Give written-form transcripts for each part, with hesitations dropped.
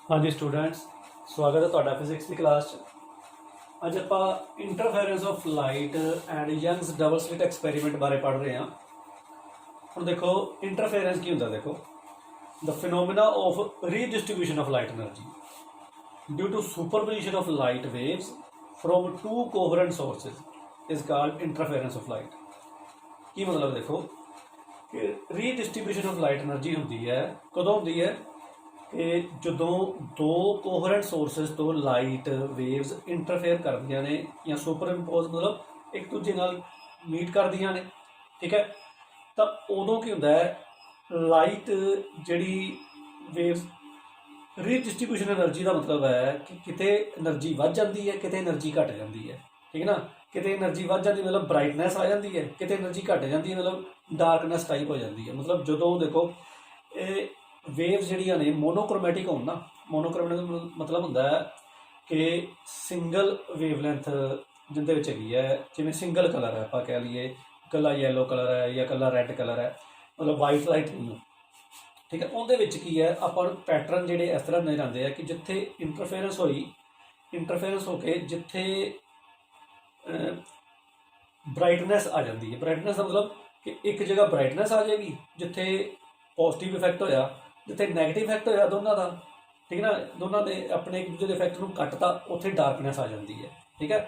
हाँ जी स्टूडेंट्स, स्वागत है तुहाडा फिजिक्स की क्लास। अज आप interference of light and Young's double slit experiment बारे पढ़ रहे हैं। हम देखो इंटरफेरेंस की होंगे, देखो the phenomena of redistribution of light energy due to superposition of light waves from two coherent sources is called interference of light. की मतलब देखो कि रीडिस्ट्रीब्यूशन ऑफ लाइट एनर्जी होंगी है कदों होंगी है कि ਜਦੋਂ दो कोहरेंट सोर्सेज तो लाइट वेव्स इंटरफेयर करदियां ने या सुपर इंपोज मतलब एक दूजे नाल मीट करदियां ने, ठीक है। तो उदों की हुंदा है लाइट जिहड़ी वेव्स रीडिस्ट्रीब्यूशन एनर्जी का मतलब है कि किते एनर्जी वध जाती है, किते एनर्जी घट जाती है, ठीक है ना। किते एनर्जी वध जाती मतलब ब्राइटनैस आ जाती है, किते एनर्जी घट जाती है मतलब डार्कनैस टाइप हो जाती है। मतलब जो देखो ये वेव्स जिहड़ियां ने मोनोक्रोमैटिक होण ना, मोनोक्रोमैटिक मतलब हुंदा है कि सिंगल वेवलैंथ जिंदे विच हैगी है, जिवें सिंगल कलर है, आपां कह लईए कला येलो कलर है या कला रैड कलर है, मतलब वाइट लाइट नहीं हो, ठीक है। उहदे विच की है आपां पैटर्न जिहड़े इस तरह नज़र आते हैं कि जिथे इंटरफेरेंस होई, इंटरफेरेंस होके जिथे ब्राइटनैस आ जाती है। ब्राइटनैस का मतलब कि एक जगह ब्राइटनैस आ जाएगी जिथे पॉजिटिव इफैक्ट होया, जिथे नैगेटिव इफैक्ट होया दोनों का, ठीक है ना। दोनों ने अपने एक दूसरे के इफैक्ट को कटता, उत्थे डार्कनैस आ जाती है, ठीक है।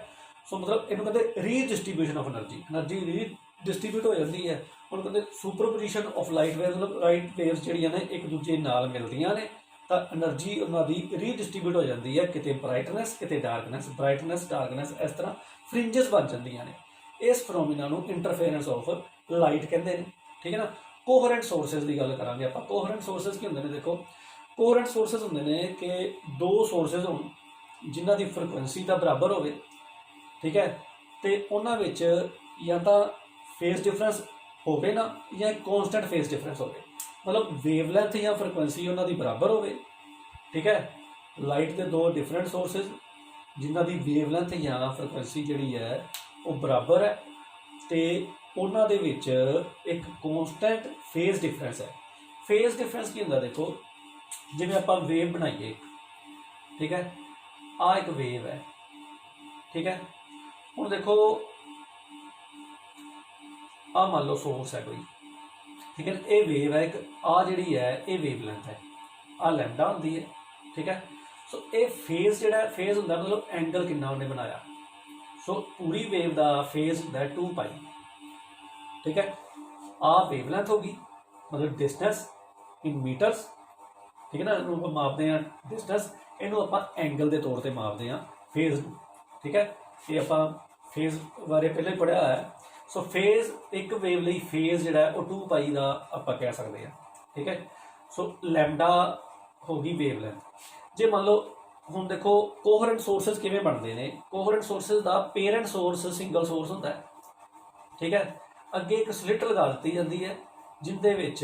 सो मतलब इन्हू कहते redistribution of energy, energy redistribute हो जाती है। उन्होंने कहते सुपरपोजिशन ऑफ लाइट वेव्स, मतलब लाइट वेव्स जिहड़ियां ने एक दूजे नाल मिलदियां ने तो एनर्जी उन्होंने रीडिस्ट्रीब्यूट हो जाती है, किते ब्राइटनैस किते डार्कनैस, ब्राइटनैस डार्कनैस इस तरह फ्रिंजेस बन जांदियां ने। इस फिनोमिना नूं इंटरफेरेंस ऑफ लाइट कहते हैं, ठीक है ना। कोहेरेंट सोर्सेज की गल करांगे आपां। कोहेरेंट सोर्सेज की होंदे ने, देखो कोहेरेंट सोर्सेज होंदे ने कि दो सोर्सेज होण जिन्हां दी फ्रीकुएंसी दा बराबर होवे, ठीक है, ते उन्हां विच या तां फेस डिफरेंस होवे ना या एक कॉन्सटेंट फेस डिफरेंस होवे, मतलब वेवलैंथ या फ्रीकुएंसी उन्हां दी बराबर होवे, ठीक है। लाइट के दो डिफरेंट सोर्सेज जिन्हां दी वेवलैंथ या फ्रीकुएंसी जिहड़ी है वो बराबर है, तो उन्हां दे विच एक कॉन्सटेंट फेस डिफरेंस है। फेस डिफरेंस की होंदा, देखो जिवें आपां वेव बनाइए, ठीक है, आ एक वेव है, ठीक है। हुण देखो आ मान लो सोर्स है कोई, ठीक है, ये वेव है एक, आ जिहड़ी है ये वेवलैंथ है, आ लैम्डा होंदी है, ठीक है। सो ये फेस जिहड़ा फेस हुंदा मतलब एंगल कितना उन्हें बनाया। सो पूरी वेव का फेस हुंदा 2π, ठीक है। आ वेवलैंथ होगी मतलब डिस्टेंस इन मीटरस, ठीक है ना। इनू आप मापते हैं डिस्टेंस, इनू आप एंगल के तौर पर मापते हैं फेज, ठीक है। ये आप फेज बारे पहले पढ़िया है। सो फेज एक वेव लई फेज जिहड़ा है वो 2π का आप कह सकते हैं, ठीक है। सो लैम्डा होगी वेवलैंथ। जे मान लो हुण देखो कोहेरेंट सोर्सेज किवें बनते हैं। कोहेरेंट सोर्सेज का पेरेंट सोर्स सिंगल सोर्स होता है, ठीक है। अगे एक स्लिट लगा दी जाती है जिंदे विच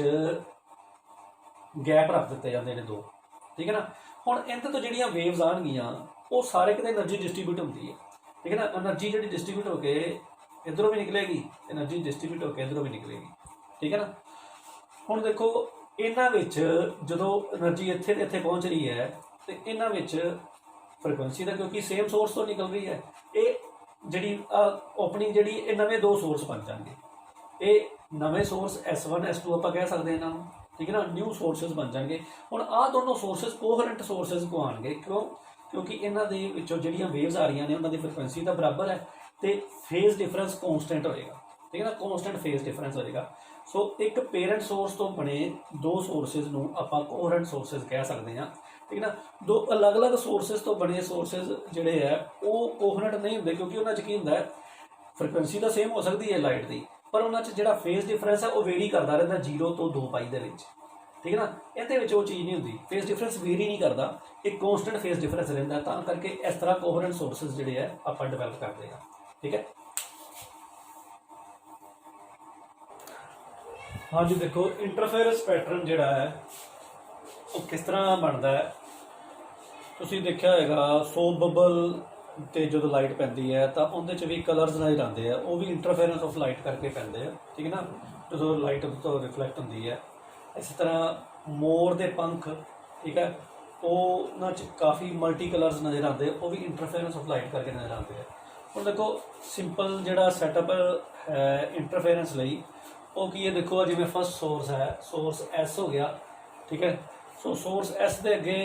गैप रख दिते जाते हैं दो, ठीक है ना। हुण इनते तो जिहड़ियां वेव्स आउणगियां वो सारे किते एनर्जी डिस्ट्रीब्यूट होंदी है, ठीक है ना। एनर्जी जिहड़ी डिस्ट्रीब्यूट होकर इधरों भी निकलेगी, एनर्जी डिस्ट्रीब्यूट होकर इधरों भी निकलेगी, ठीक है ना। हुण देखो इन्हां विच जदों एनर्जी इत्थे ते इत्थे पहुँच रही है तो इन्हां विच फ्रीकुएंसी का क्योंकि सेम सोर्स तो निकल रही है, ये जिहड़ी ओपनिंग जिहड़ी ये नवे दो सोर्स बन जाएंगे। ये नवे सोर्स S1 S2 आप कह सकते हैं इन्हों, ठीक है ना। न्यू सोर्सेज बन जाएंगे। हुण आ दोनों सोर्सेज कोहेरेंट सोर्सेज को आएंगे, क्यों? क्योंकि इन्हों के विचों जिहड़ियां वेव्स आ रही ने उन्होंने फ्रीकुएंसी का बराबर है तो फेज डिफरेंस कॉन्सटेंट होएगा, ठीक है ना। कॉन्सटेंट फेज डिफरेंस होएगा। सो एक पेरेंट सोर्स तो बने दो सोर्सेज नूं आपां कोहेरेंट सोर्सेज कह सकते हैं, ठीक है ना। दो अलग अलग सोर्सेज तो बने सोर्सेज जिहड़े है वो कोहेरेंट नहीं होंदे, क्योंकि उन्हां च की हुंदा है फ्रीकुएंसी तो सेम हो सकती है लाइट की, पर उन्होंने जिहड़ा फेस डिफरेंस है वो वेरी करता रहता 0 तो 2π दे विच, ठीक है ना। इहदे विच वो चीज़ नहीं होंदी, फेस डिफरेंस वेरी नहीं करता, एक कॉन्सटेंट फेस डिफरेंस रहिंदा, तां करके इस तरह कोहेरेंट सोर्सेज जिहड़े है आपां डिवेलप करते हैं, ठीक है। हाँ जी, देखो इंटरफेरेंस पैटर्न जिहड़ा है वो किस तरह बनता है। तुसीं देखिआ होएगा सोप बबल ते जो लाइट पैंदी है तो उहदे भी कलर्स नज़र आते हैं, वो भी इंटरफेरेंस ऑफ लाइट करके पैंदे हैं, ठीक है ना। जो लाइट तो रिफ्लैक्ट होती है, इस तरह मोर दे पंख, ठीक है, ਉਹਨਾਂ 'ਚ ਕਾफ़ी मल्टी कलर्स नज़र आते, वो भी इंटरफेरेंस ऑफ लाइट करके नज़र आते हैं। ਹੁਣ देखो सिंपल ਜਿਹੜਾ सैटअप है इंटरफेरेंस ਲਈ ਉਹ ਕੀ ਹੈ, देखो जिमें फर्स्ट सोर्स है, सोर्स एस हो गया, ठीक है। सो सोर्स एस के अगे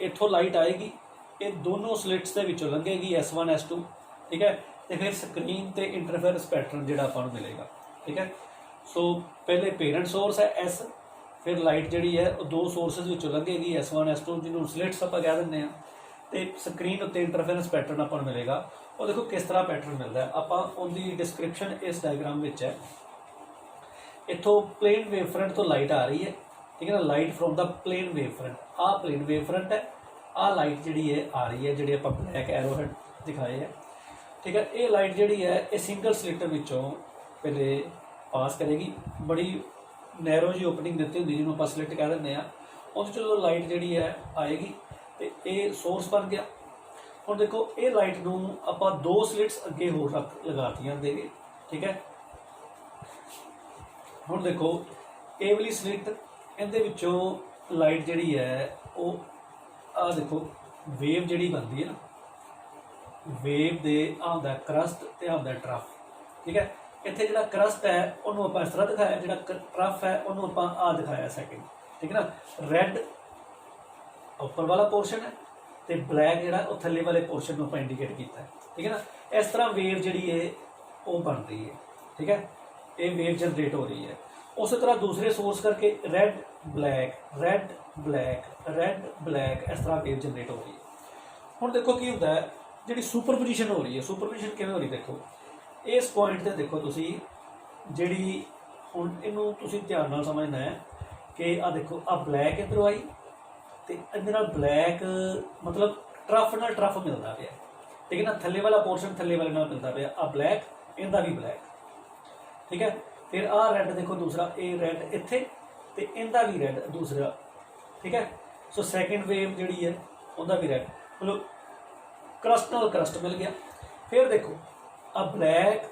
इतों लाइट आएगी, ये दोनों स्लिट्स के विचों लंघेगी S1 S2, ठीक है। तो फिर स्क्रीन ते इंटरफेरेंस पैटर्न जो आपको मिलेगा, ठीक है। सो पहले पेरेंट सोर्स है एस, फिर लाइट जी है वो दो सोर्सिस विचों लंघेगी S1 S2 जिन्होंने स्लिट्स आप कह दें, तो स्क्रीन उत्ते इंटरफेरेंस पैटर्न आपको मिलेगा। और देखो किस तरह पैटर्न मिलता है, आप उनकी डिस्क्रिप्शन इस डायग्राम में है। इतों प्लेन वेव फ्रंट तो लाइट आ रही है, ठीक है ना, light from the plane wave front, आ प्लेन वेव फ्रंट है, आ लाइट जी है आ रही है जी आप ब्लैक एरो हेड दिखाए है, ठीक है। ये लाइट जी है ये सिंगल स्लिट विचों पहले पास करेगी, बड़ी नैरो जी ओपनिंग दी होंगी जिन्होंने आप स्लिट कह दें, उस जो लाइट जी है आएगी तो ये सोर्स बन गया। और देखो ये लाइट नूं आपां दो स्लिट्स अगे होर रख लगातियां देगे, ठीक है। हुण देखो ये वाली स्लिट इहदे विचों लाइट जी है वो आ देखो वेव जी बनती है ना, वेव दे आंदा क्रस्ट ते आंदा ट्रफ, ठीक है। इत्थे जिहड़ा क्रस्ट है उन्होंने आपां इस तरह दिखाया, जिहड़ा ट्रफ है उन्होंने आपां आ दिखाया सेकंड, ठीक है ना। रैड उपर वाला पोर्शन है तो ब्लैक जो वो थले वाले पोर्शन को आप इंडीकेट किया, ठीक है ना। इस तरह वेव जी है वो बन रही है, ठीक है, ये वेव जनरेट हो रही है। उस तरह दूसरे सोर्स करके red black red black red black इस तरह वेव जनरेट हो रही है। हुण देखो की होता है जी सुपरपोजिशन हो रही है, सुपरपोजिशन किवें हो रही, देखो इस पॉइंट से देखो तुसी जी हुण इहनूं तुसी ध्यान नाल समझना है कि आ देखो आ ब्लैक इधरों आई तो इहदे नाल ब्लैक मतलब ट्रफ नाल ट्रफ मिलता पाया, ठीक है ना, थले वाला पोर्शन थले वाले नाल मिलता पाया, आ ब्लैक इहदा भी ब्लैक, ठीक है। फिर आ रैड देखो दूसरा, ए रैड इत्थे ते इहदा भी रैड दूसरा, ठीक है। सो सैकेंड वेव जी है उहदा भी रैड, मतलब क्रस्ट नाल क्रस्ट मिल गया। फिर देखो आ ब्लैक,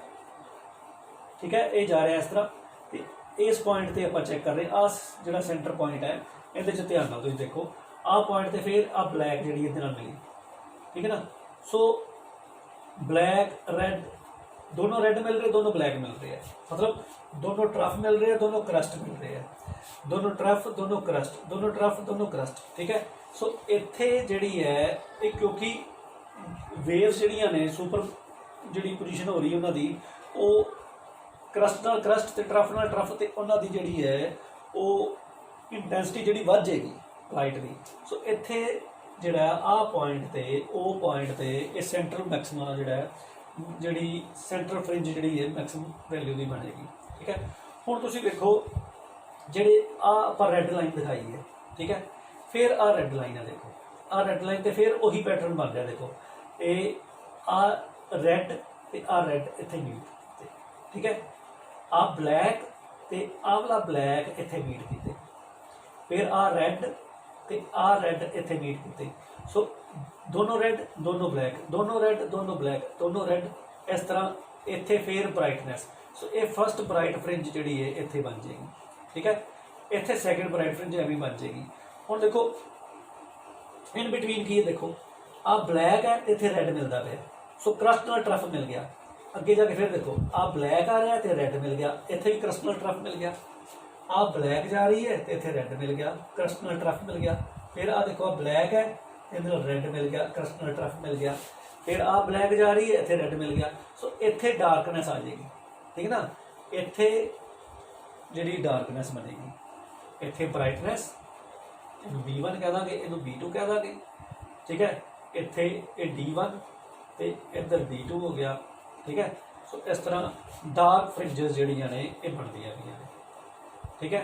ठीक है, ये जा रहा है इस तरह, तो इस पॉइंट पर आप चेक कर रहे हैं, आ जो सेंटर पॉइंट है ये ध्यान नाल तुसीं देखो आ पॉइंट से फिर आ ब्लैक जी इहदे नाल मिली, ठीक है ना। सो ब्लैक रैड दोनों रैड मिल रहे, दोनों ब्लैक मिल रहे हैं, मतलब दोनों ट्रफ मिल रहे हैं, दोनों क्रस्ट मिल रहे हैं, दोनों ट्रफ दोनों क्रस्ट, दोनों ट्रफ दोनों क्रस्ट, ठीक है। सो इत्थे जिहड़ी है ये क्योंकि वेव्स जिहड़ियां ने सुपर जिहड़ी पोजीशन हो रही है उन्होंने वो क्रस्ट नाल क्रस्ट ते ट्रफ नाल ट्रफ ते उन्हों दी जिहड़ी है वो इंटैंसिटी जिहड़ी वध जाएगी लाइट की। सो इत्थे जिहड़ा आ पॉइंट ते ओ पॉइंट ते ये सेंट्रल मैक्सिमम जिहड़ा जिहड़ी सेंट्रल फ्रिंज जिहड़ी है मैक्सिमम वैल्यू की बनेगी, ठीक है। हुण तुसीं देखो जिहड़े आ आपां रैड लाइन दिखाई है, ठीक है, फिर आ रैड लाइन है, देखो आ रैड लाइन ते फिर उही पैटर्न बन रहा, देखो ये आ रैड ते आ रैड इत्थे मीट, ठीक है, आ ब्लैक ते आ वाला ब्लैक इत्थे मीट कीते, फिर आ रैड ते आ रैड इत्थे मीट कीते। सो दोनों रैड दोनों ब्लैक, दोनों रैड दोनों ब्लैक, दोनों रैड, इस तरह इत्थे फिर ब्राइटनैस। सो ये फस्ट ब्राइट फ्रिंज जी है इत्थे बन जाएगी, ठीक है, इत्थे सैकेंड ब्राइट फ्रिंज एवं बन जाएगी। हुण देखो इन बिटवीन की देखो आ ब्लैक है, इत्थे रैड मिलता पाया, सो क्रस्ट नाल ट्रफ मिल गया। अगे जाके फिर देखो आ ब्लैक आ रहा है तो रैड मिल गया, इत्थे भी क्रस्ट नाल ट्रफ मिल गया, आ ब्लैक जा रही है तो इत्थे रैड मिल गया, क्रस्ट नाल ट्रफ मिल गया। फिर आ देखो आ ब्लैक है, इधर रैड मिल गया, क्रस्ट नाल ट्रफ मिल गया। फिर आ ब्लैक जा रही है, इत्थे रैड मिल गया। सो इत्थे डार्कनैस आ जाएगी, ठीक है ना, इत्थे जिहड़ी डार्कनैस बनेगी, इत्थे ब्राइटनैस, इनू B1 कह देंगे, इनू B2 कह देंगे, ठीक है। इत्थे ये D1 ते इधर D2 हो गया, ठीक है। सो इस तरह डार्क फ्रिंजेस जिहड़ियां ने ये बनदियां गईयां ने, ठीक है।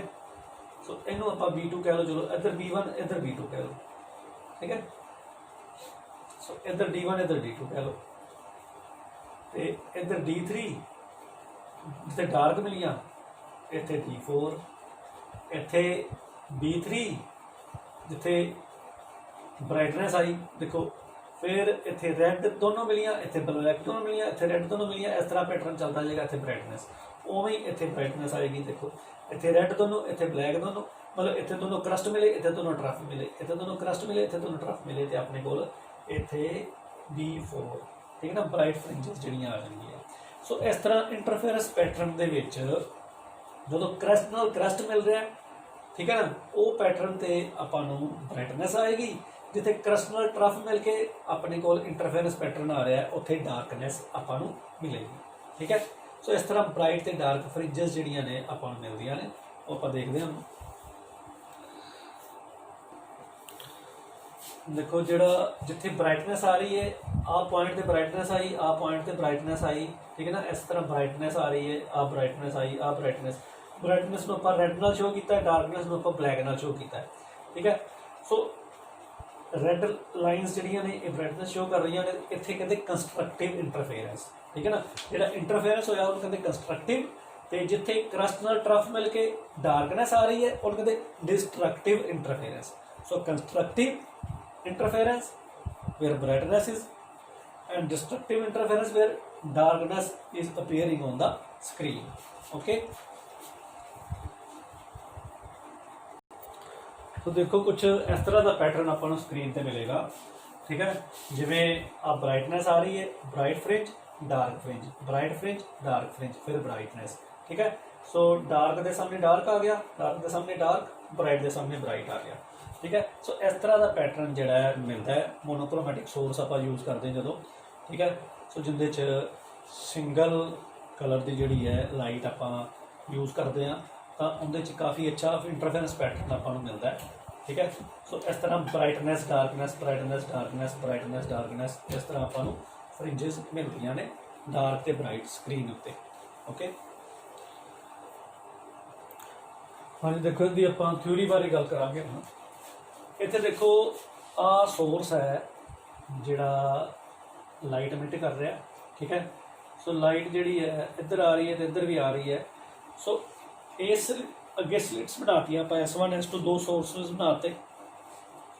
सो इनू आपां B2 कह लो, चलो इधर B1 इधर B2 कह लो, ठीक है। सो इधर D1 इधर D2 कह लो, तो इधर D3 जिथे डार्क मिलियां, इत्थे D4, इत्थे B3 जिथे ब्राइटनैस आई, देखो फिर इत्थे रैड दोनों मिलियां, इत्थे ब्लैक दोनों मिलियां, इत्थे रैड दोनों मिलियां, इस तरह पैटर्न चलता जाएगा। इत्थे ब्राइटनैस उवें ही इत्थे ब्राइटनैस आएगी, देखो इत्थे रैड दोनों, इत्थे ब्लैक दोनों, मतलब इतने दोनों क्रस्ट मिले, इतने दोनों ट्रफ मिले, इतने दोनों क्रस्ट मिले, इतने दोनों ट्रफ मिले, तो अपने को इतने B4, ठीक है ना, ब्राइट फ्रिंजेस ਜਿਹੜੀਆਂ आ जाएंगी। सो इस तरह इंटरफेरेंस पैटर्न ਦੇ ਵਿੱਚ ਜਦੋਂ क्रस्ट ਨਾਲ क्रस्ट मिल रहा है, ठीक है ना, वो पैटर्न ਤੇ ਆਪਾਂ ਨੂੰ ब्राइटनेस आएगी। जिथे क्रस्ट ਨਾਲ ट्रफ मिल के अपने को इंटरफेरेंस पैटर्न आ रहा है, उत्थे डार्कनेस ਆਪਾਂ ਨੂੰ मिलेगी, ठीक है। सो इस तरह ब्राइट ਤੇ डार्क फ्रिंजेस ਜਿਹੜੀਆਂ ਨੇ ਆਪਾਂ ਨੂੰ ਮਿਲਦੀਆਂ ਨੇ, ਉਹ ਆਪਾਂ ਦੇਖਦੇ ਹਾਂ। देखो जो जिथे ब्राइटनेस आ रही है, आ पॉइंट पर ब्राइटनेस आई, आ पॉइंट पर ब्राइटनेस आई, ठीक है ना, इस तरह ब्राइटनेस आ रही है, आ ब्राइटनेस आई, आ ब्राइटनेस को आप रेड नाल शो किया, डार्कनेस को आप ब्लैक नाल शो किया, ठीक है। सो रेड लाइनस जिहड़ियां ने ये ब्राइटनेस शो कर रही ने, इत्थे कहते कंस्ट्रक्टिव इंटरफेरेंस, ठीक है ना, जिहड़ा इंटरफेरेंस होया उन्हें कहते कंस्ट्रक्टिव, तो जिथे क्रस्ट नाल ट्रफ मिल के डार्कनेस आ रही है उन्हें कहते destructive interference. So constructive interference where brightness is, and destructive interference where darkness is appearing on the screen, okay। तो देखो कुछ इस तरह का पैटर्न अपन स्क्रीन पे मिलेगा, ठीक है। जिमें आ ब्राइटनेस आ रही है, bright fringe, dark fringe, bright fringe, dark fringe, फिर ब्राइटनेस, ठीक है। सो डार्क के सामने डार्क आ गया, डार्क के सामने डार्क, ब्राइट के सामने ब्राइट आ गया, ठीक है। सो इस तरह का पैटर्न जोड़ा है मिलता है। मोनोक्रोमैटिक सोर्स आप यूज़ करते हैं जो, ठीक है। सो जिंदे सिंगल कलर की जी है लाइट आप यूज़ करते हैं, तो उनके काफ़ी अच्छा इंटरफेरेंस पैटर्न आपको मिलता है, ठीक है। सो इस तरह brightness darkness, brightness darkness, brightness darkness, इस तरह आपको फ्रिंजेस मिलती ने डार्क तो ब्राइट स्क्रीन उत्ते, ओके। हाँ जी, देखो यदि आप थ्योरी बारे गल करांगे हम, इत्थे देखो आ सोर्स है जिहड़ा लाइट एमिट कर रहा, ठीक है। सो लाइट जिहड़ी है इधर आ रही है तो इधर भी आ रही है। सो इस अगे स्लिट्स बनाती आप S1 S2 दो सोर्सिस बनाते,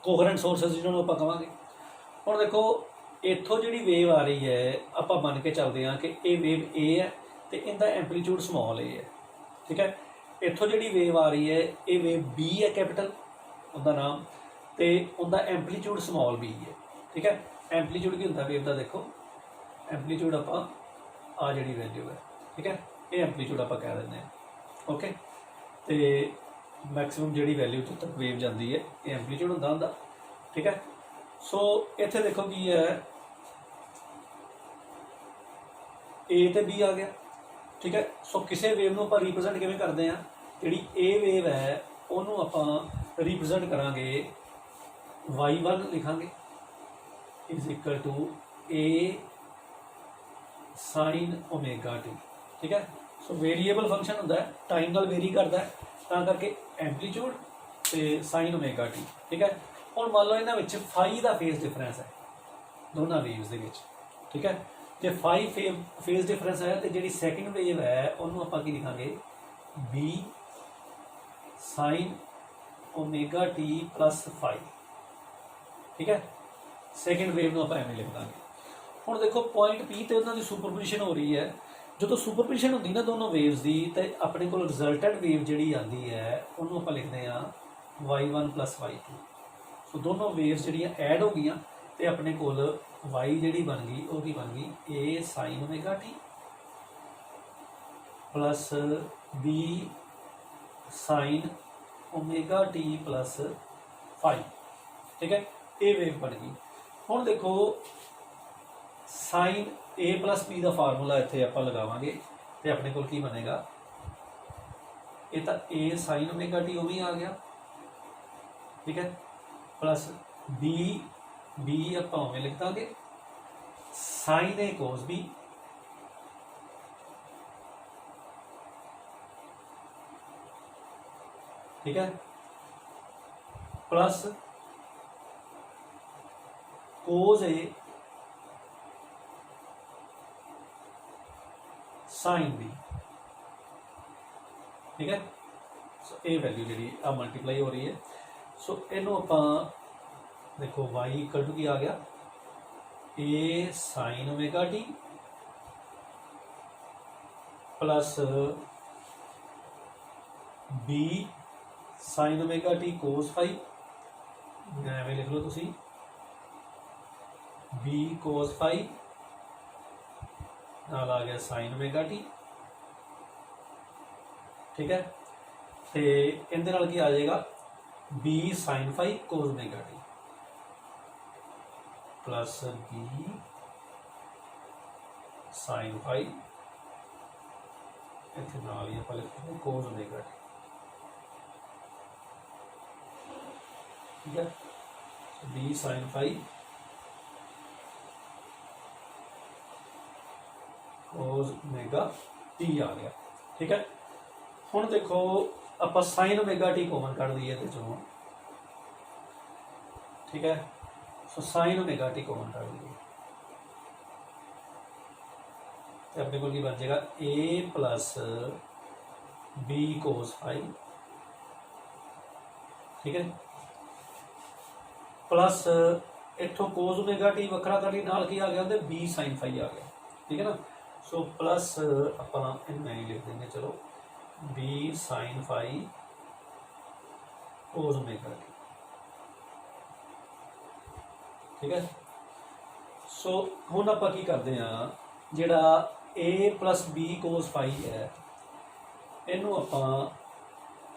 कोहरेंट सोर्सिस जिन्होंने आप कहांगे। हुण देखो इत्थों जिहड़ी वेव आ रही है आप मन के चलते हैं कि ये वेव A है तो इनका एंपलीट्यूड स्मॉल A है, ठीक है। इत्थों जिहड़ी वेव आ रही है ये वेव B है कैपिटल उनका नाम, तो उनका एंपलीट्यूड स्मॉल B है, ठीक है। एंपलीट्यूड की होंदा वेव का, देखो एंपलीट्यूड आप आ जी वैल्यू है, ठीक है, ये एंपलीट्यूड आप कह दें, ओके। तो मैक्सिमम जी वैल्यू जो तक वेव जाती है ये एंपलीट्यूड होंदा उनका, ठीक है। सो इत्थे देखो की है A तो B आ गया, ठीक है। सो किसी वेव को आप रिप्रजेंट किवें करते हैं, जी A वेव है उन्होंने आप रिप्रजेंट करांगे Y1 लिखांगे is equal to A sine omega T, ठीक है। सो वेरीएबल फंक्शन होंदा है, टाइम नाल वेरी करता है, तां करके एंपलीट्यूड ते साइन ओमेगा T, ठीक है। हुण मान लो इन्हां विच फाई दा फेज डिफरेंस है दोनों वेव्स दे विच, ठीक है। जो फाई फेज डिफरेंस है तो जी सैकेंड वेव है उन्होंने आप लिखांगे B sine omega T plus phi, ठीक है। सैकेंड वेव आप एवं लिख देंगे। हुण देखो पॉइंट P तो उन्होंने सुपरपोजिशन हो रही है, जो सुपरपोजिशन होती ना दोनों वेव्स की, तो अपने को रिजल्टेंट वेव जी आती है उन्होंने आप लिखते हैं Y1 प्लस Y2। सो दोनों वेव्स जी ऐड हो गई तो अपने को Y जी बन गई वो बन गई A sine omega T plus B sine omega T plus five, ठीक है। ये वेव बन गई। हुण देखो साइन A प्लस B का फार्मूला इत्थे आपां लगावांगे तो अपने को की बनेगा, ये तो A साइन ओमेगा T वो भी आ गया, ठीक है, प्लस B आपां उवें लिख देंगे साइन A कोस B, ठीक है, plus cos A sine B, ठीक है। सो ये वैल्यू जी मल्टीप्लाई हो रही है। सो इनू आप देखो y इक्वल टू की आ गया A sine omega T plus B sine omega T cos phi, एवं लिख लो तुसी बी कोस फाई नाल आ गया साइन ओमेगा टी। ठीक है, तो इहदे नाल की आ जाएगा B sine phi cos omega T plus B sine phi, इतने नाल ही आप लिखते कोस ओमेगा टी। ठीक है, b sine phi cos omega t आ गया। ठीक है, हुण देखो आप साइन ओमेगा टी कॉमन कढ़ दईए तो चलो। ठीक है, so sine omega t common कढ़ दईए तो अपने को बन जाएगा ए प्लस बी कोस फाई। ठीक है, प्लस इतों कोस ओमेगा टी वखरा कर ली नाल की आ गया तो बी साइन फाई आ गया। ठीक है ना, सो प्लस आप नहीं लिख देंगे, चलो B sine phi cos omega T. ठीक है, सो हुण आपां की करते हैं, जिहड़ा A plus B cos phi है इनू आपां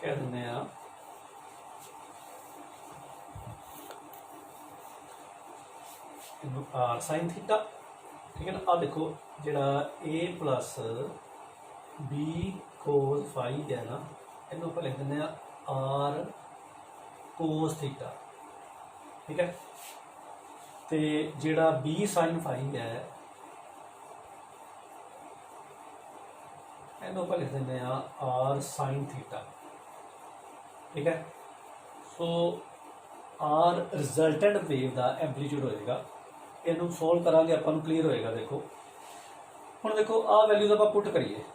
कह दिंदे आ आर साइन थीटा। ठीक है ना, आ देखो जिहड़ा A plus B cos phi है ना, इनू आपां लिख दिंदे आ आर कोस थीटा। ठीक है, तो जिहड़ा बी साइन फाई है इनू आपां लिख दिंदे आ आर साइन थीटा। ठीक है, सो आर रिजल्टेंट वेव का एंपलीट्यूड होएगा। इनू सोल्व करांगे आपां क्लीयर होएगा। देखो हुण देखो आ वैल्यूज आपां पुट करिए।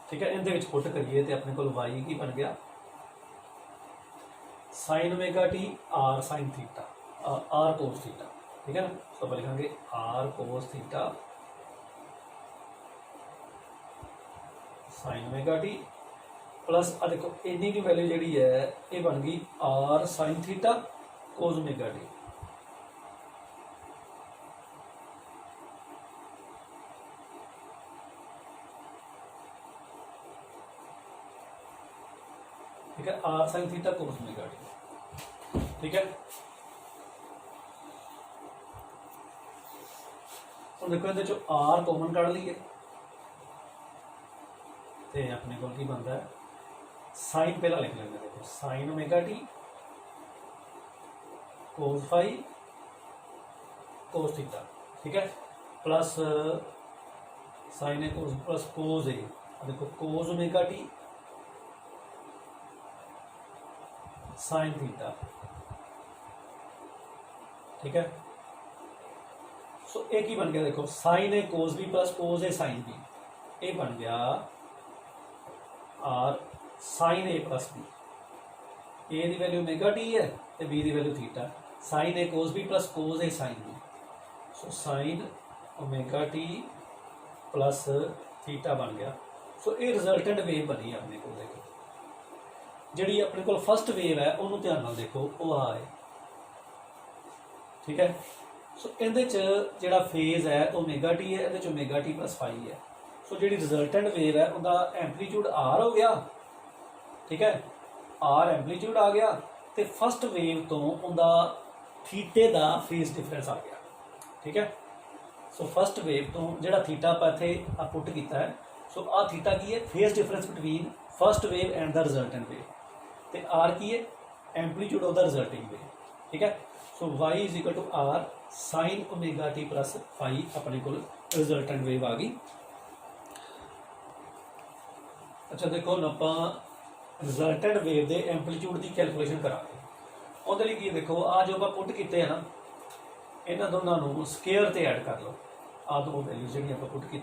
ठीक है, इहदे विच पुट करिए तो अपने कोल वाई की बन गया sine omega t r sine theta r cos theta. ठीक है ना, तो आप लिखेंगे r cos theta sine omega T plus आ देखो इन्नी की वैल्यू जी है ये बन गई r sine theta cos omega T. ठीक है, r sine theta cos omega T. ठीक है, और देखो ये आर कॉमन कढ़ लीए तो अपने को बनता है साइन पहला लिख लेंगे। देखो sine omega T cos phi cos theta. ठीक है, plus sine a cos plus cos a, देखो cos omega t sine theta. ठीक है, सो एक ही बन गया। देखो sine a cos b plus cos a sine b, ये बन गया r sine a plus b. A की वैल्यू ओमेगा टी है तो बी की value theta. Sine a cos b plus cos a sine B, so sine omega T plus theta बन गया। सो ये रिजल्टेंट वेव बनी अपने को। देखो जी अपने को फस्ट वेव है उन्होंने ध्यान नाल देखो वो आ है। ठीक है, सो ये जोड़ा फेज है ओमेगा टी है, ये ओमेगा टी प्लस फाई है। सो जी रिजल्टेंट वेव है उनका एंपलीट्यूड आर हो गया। ठीक है, आर एंपलीट्यूड आ गया तो फस्ट वेव तो उनका थीटे का फेज डिफरेंस आ गया। ठीक है, सो फस्ट वेव तो जोड़ा थीटा आप इतने पुट किया है, सो आ थीटा की है phase difference between first wave and the resultant wave, तो आर की है amplitude of the resulting wave. ठीक है, so y is equal to r sine omega T plus phi अपने को रिजल्टेंट वेव आ गई। अच्छा देखो हम आप रिजल्टेंट वेव के एंपलीट्यूड की कैलकुलेशन करा उहदे लई की देखो आ जो आप पुट किए हैं ना इन्हों दोनों स्केयर से ऐड कर लो। आ दो वैल्यूज जी आप पुट की।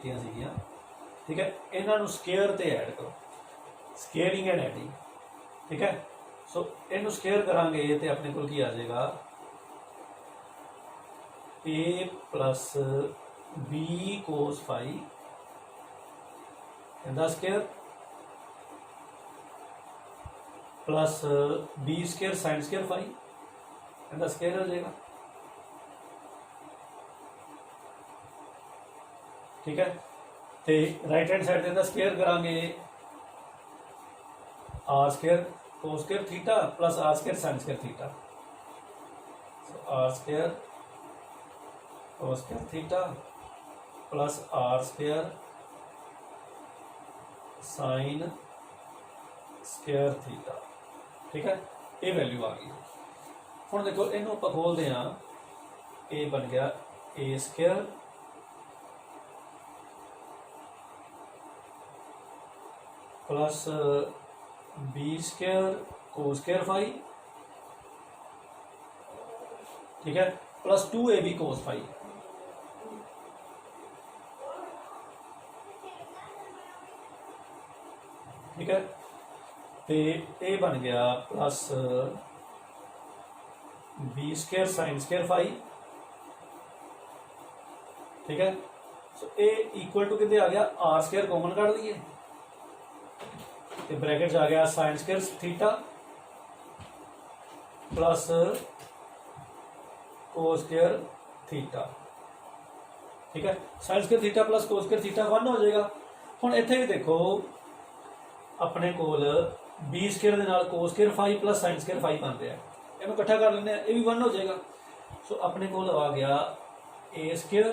ठीक है, इन्हों स्केयर से ऐड करो, स्केयरिंग एंड एडिंग। ठीक है, सो इनू स्केयर करांगे तो अपने को आ जाएगा ए प्लस बी कोस फाई इनका square plus B square sine square phi, इनका स्केयर हो जाएगा। ठीक है, तो राइट हैंड साइड का स्केयर करांगे R square cos square theta plus R square sine square theta, R square cos square theta plus R square sine square theta. ठीक है, ये वैल्यू आ गई। हुण देखो इनू आप खोलते हैं, ये बन गया a square plus B square को स्केयर फाई, ठीक है, प्लस 2ab कोस फाई। ठीक है, तो ये बन गया plus B square sine square phi. ठीक है, सो ए इक्वल टू कितने आ गया, आर स्केयर कॉमन काट दिए तो ब्रैकेट आ गया sine square theta plus cos square theta. ठीक है, sign square theta plus cos square theta 1 हो जाएगा। हुण इत्थे भी देखो अपने कोल बी स्केयर दे नाल cos square phi plus sine square phi बन रहा है, इन्हू इकट्ठा कर लेने, ये भी 1 हो जाएगा। सो अपने कोल आ गया a square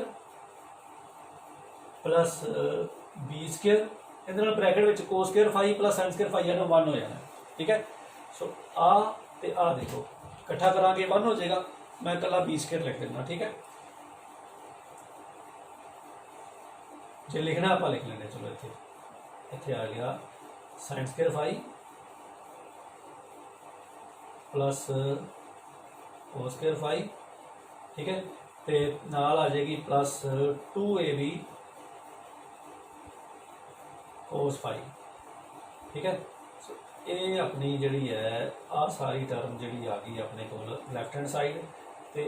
plus B square, इहदे नाल ब्रैकेट विच cos square phi plus sine square phi 1 हो जाना। ठीक है, सो आ देखो इकट्ठा करांगे 1 हो जाएगा, मैं कला बी स्केयर लिख देना। ठीक है, जो लिखना आप लिख लेंगे, चलो इतने इतने आ गया sine square phi plus cos square phi. ठीक है, तो नाल आ जाएगी प्लस 2ab कोस फाई। ठीक है, ये अपनी जी है आ सारी टर्म जी आ गई अपने को लैफ्ट हैंड साइड तो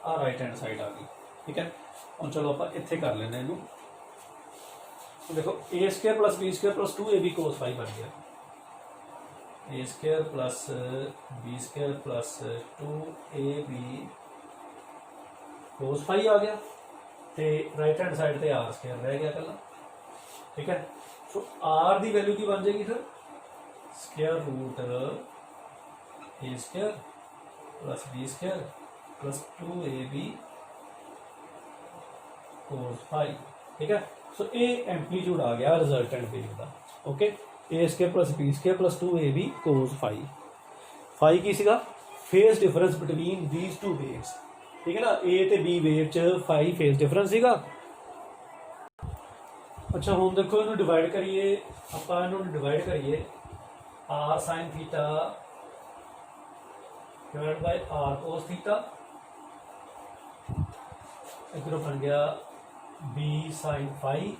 आ राइट हैंड साइड आ गई। ठीक है, हम चलो आप इत्थे कर लेने इनू। देखो a square plus B square plus 2ab cos phi बन गया, a square plus B square plus 2ab cos phi आ गया, तो राइट हैंड साइड पे आर स्केयर रह गया कला। ठीक है, सो आर की वैल्यू की बन जाएगी फिर स्केयर रूट ए square plus B square plus 2ab cos phi. ठीक है, सो ए एम्पलीट्यूड आ गया रिजल्टेंट वेव का। Okay, a square plus B square plus 2ab cos phi. Phi की सीगा phase difference between these two waves. ठीक है ना, ए ते बी वेव च फाई फेज डिफरेंस सीगा। अच्छा हम देखो इन्हों डिवाइड करिए, आप डिवाइड करिए r sine theta divide by r cos theta, इधरों बन गया b sine phi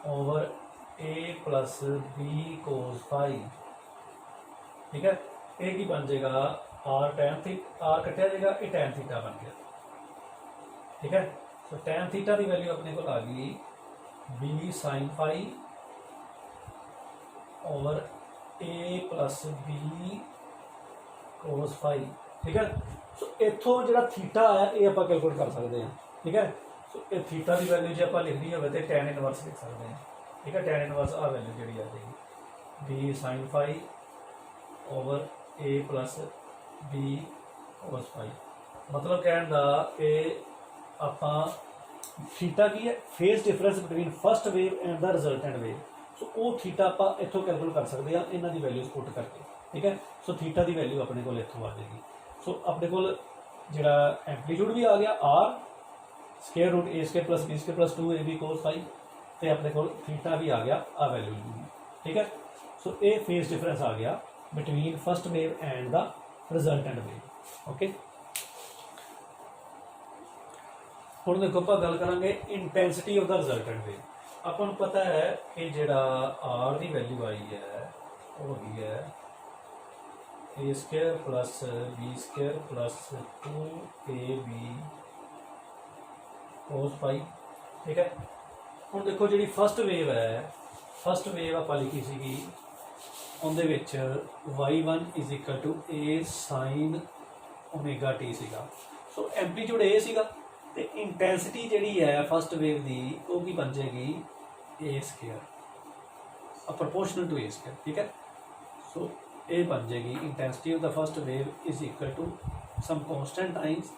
over a plus B cos phi. ठीक है, ए की बन जाएगा आर टैन थीटा, आर कटिया जाएगा, ये टैन थीटा बन गया। ठीक है, तो टैन थीटा की वैल्यू अपने को आ गई B sine phi over a plus B cos phi. ठीक है, सो इतों जो थीटा आया ये आप कैलकुलेट कर सकते हैं। ठीक है, सो ये थीटा की वैल्यू जो आप लिखनी हो तो टैन इनवर्स लिख सकते हैं। ठीक है, टैन इनवर्स आ वैल्यू जी आ जाएगी b sine phi over a plus B cos phi. मतलब कहने का ये आप थीटा की है phase difference between first wave and the resultant wave. So वो थीटा आप इतों कैलकुलेट कर सकते हैं इन्हों की वैल्यूज पुट करके। ठीक है, सो थीटा की वैल्यू अपने को इतों आ जाएगी। सो अपने को जो एम्पलीट्यूड भी आ गया आर स्केयर रूट ए square plus B square plus 2ab cos phi, तो अपने को थीटा भी आ गया आ वैल्यू। ठीक है, सो ये फेज डिफरेंस आ गया between first wave and the resultant wave. Okay, हुण देखो आप गल करांगे intensity of the resultant wave. आपको पता है कि जिहड़ा आर की वैल्यू आई है वो होगी है a square plus B square plus 2ab cos phi. ठीक है, हुण देखो जी फर्स्ट वेव है, फर्स्ट वेव आप लिखी सी ਉਹਦੇ ਵਿੱਚ y1 is equal to a sin omega t ਸੀਗਾ। ਸੋ ਐਂਪਲੀਟਿਊਡ a ਸੀਗਾ ਤੇ ਇੰਟੈਂਸਿਟੀ ਜਿਹੜੀ ਹੈ ਫਸਟ ਵੇਵ ਦੀ ਉਹ ਕੀ ਬਣ ਜਾਏਗੀ a square proportional to a square. ਠੀਕ ਹੈ, ਸੋ ਇਹ ਬਣ ਜਾਏਗੀ intensity of the first wave is equal to some constant times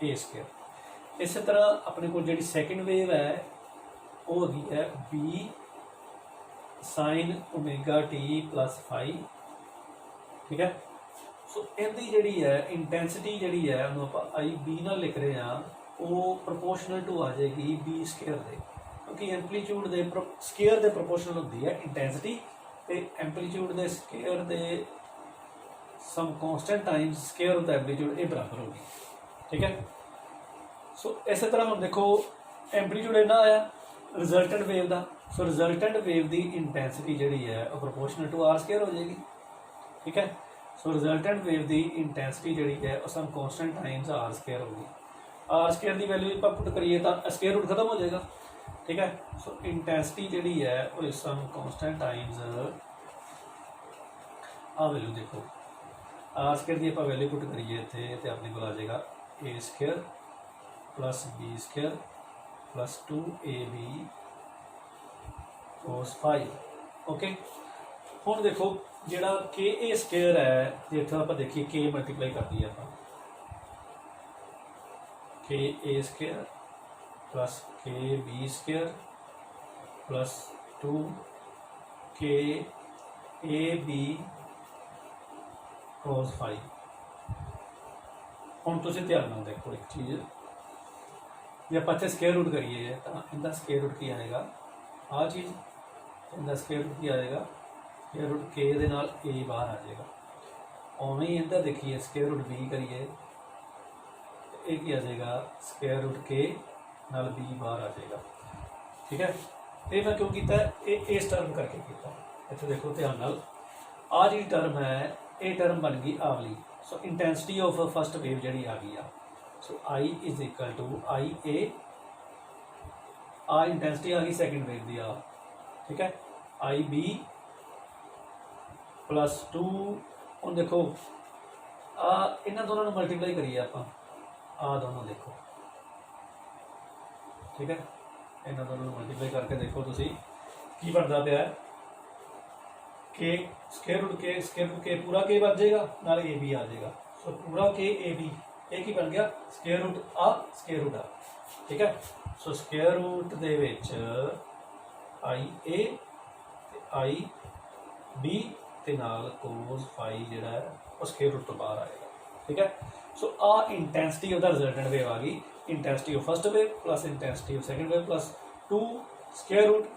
a square. ਇਸੇ ਤਰ੍ਹਾਂ ਆਪਣੇ ਕੋਲ ਜਿਹੜੀ ਸੈਕਿੰਡ ਵੇਵ ਹੈ ਉਹ ਹੈਗੀ ਹੈ b sin omega t plus phi. ठीक है, सो इहदी जिहड़ी है इंटेंसिटी जिहड़ी है उन्होंने आप आई बी नाल लिख रहे हैं वो प्रोपोर्शनल टू आ जाएगी बी स्केयर दे, क्योंकि एंपलीट्यूड दे स्केयर दे प्रोपोर्शनल होती है इंटेंसिटी ते एंपलीट्यूड दे स्केयर दे some constant times square of the amplitude ये बराबर होगी। ठीक है, सो इस तरह हम देखो एंपलीट्यूड इन्ना आया रिजल्टेंट वेव का, सो रिजल्टेंट वेव की इंटेंसिटी जिहड़ी है वो प्रोपोर्शनल टू आर स्केयर हो जाएगी। ठीक है, सो रिजल्टेंट वेव की इंटेंसिटी जिहड़ी है वो some constant times R square होगी। आर स्केयर की वैल्यू आप पुट करिए तो स्केयर रूट खत्म हो जाएगा। ठीक है, सो इंटेंसिटी जिहड़ी है वो सम कांस्टेंट टाइम्स आ वैल्यू देखो आर स्केयर की आप वैल्यू पुट करिए इत्थे ते अपने को आ जाएगा a square plus B square plus 2ab cos phi. Okay, हुण देखो जिहड़ा के ए स्केयर है जे इत्थे आपां देखिए के मल्टीप्लाई कर दईए आपां के ए स्केयर प्लस के बी स्केयर प्लस 2 के ए बी cos फाई। हुण तुसीं ध्यान नाल देखो एक चीज़ जे आप इत्थे स्केयर रूट करिए तो इनका स्केयर रूट की आएगा आ चीज़, इनका स्केयर रूट की आएगा स्केयर रूट के दे नाल ए बाहर आ जाएगा। उवें ही इधर देखिए स्केयर रूट बी करिए ये की आ जाएगा स्केयर रूट के नाल बी बाहर आ जाएगा। ठीक है, ये मैं क्यों किया इस टर्म करके किया इत्थे देखो ध्यान नाल आ जी टर्म है ये टर्म बन गई आवली। So intensity of first wave जी आ गई आ, so I is equal to I a आ इंटेंसिटी आ गई सैकेंड वेव की आ। ठीक है, आई बी प्लस 2 हम देखो इन्होंने दोनों मल्टीप्लाई करिए आप दोनों देखो। ठीक है, इन्होंने दोनों मल्टीप्लाई करके देखो तुसी की बनता पाया के स्केयर रूट के पूरा के बन जाएगा नाल ए बी आ जाएगा। सो पूरा के ए बी एक ही बन गया स्केयर रूट आ स्केयर रूट आ। ठीक है, सो स्केयर रूट दे विच आई ए आई बी ते नाल cos फाई जिहड़ा है वो स्केयर रूट तो बाहर आएगा। ठीक है, सो आ intensity of the resultant wave आ गई intensity of first wave plus intensity of second wave plus 2 square root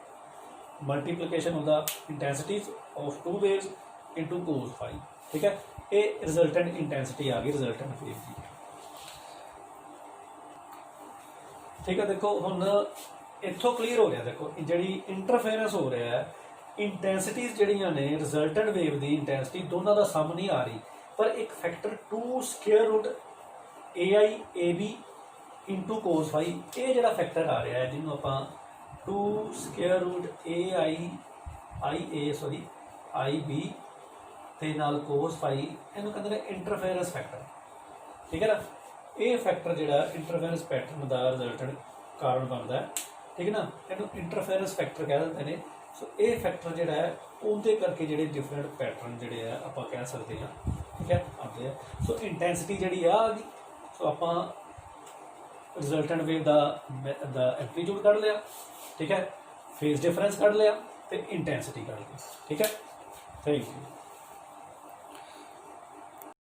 multiplication of the intensities of 2 waves into cos phi. ठीक है, ये रिजल्टेंट इंटेंसिटी आ गई रिजल्टेंट वेव की। ठीक है, देखो हुण इत्थों क्लीयर हो रहा देखो जी इंटरफेरेंस हो रहा है इंटेंसिटीज जिहड़ियां ने रिजल्टेंट वेव की इंटेंसिटी दोनों का सम नहीं आ रही पर एक factor 2 square root A I A B into cos phi ये जिहड़ा फैक्टर आ रहा है जिन्होंने आपां 2 square root A I A sorry I B ते नाल cos फाई इहनूं कहंदे ने इंटरफेरेंस फैक्टर। ठीक है ना, ये फैक्टर जिहड़ा इंटरफेरेंस पैटर्न का रिजल्टेंट कारण बनता है। ठीक है ना, इहनूं इंटरफेरेंस फैक्टर कह दिंदे ने। सो ये फैक्टर जिहड़ा है उनके करके जिहड़े डिफरेंट पैटर्न जिहड़े है आपां कह सकते हैं। ठीक है, आते हैं। सो इंटेंसिटी जिहड़ी आ गई सो आपां रिजल्टेंट वेव दा एंपलीट्यूड कढ लिया। ठीक है, फेज डिफरेंस कढ लिया तो इंटेंसिटी कढ ली। ठीक है, थैंक यू।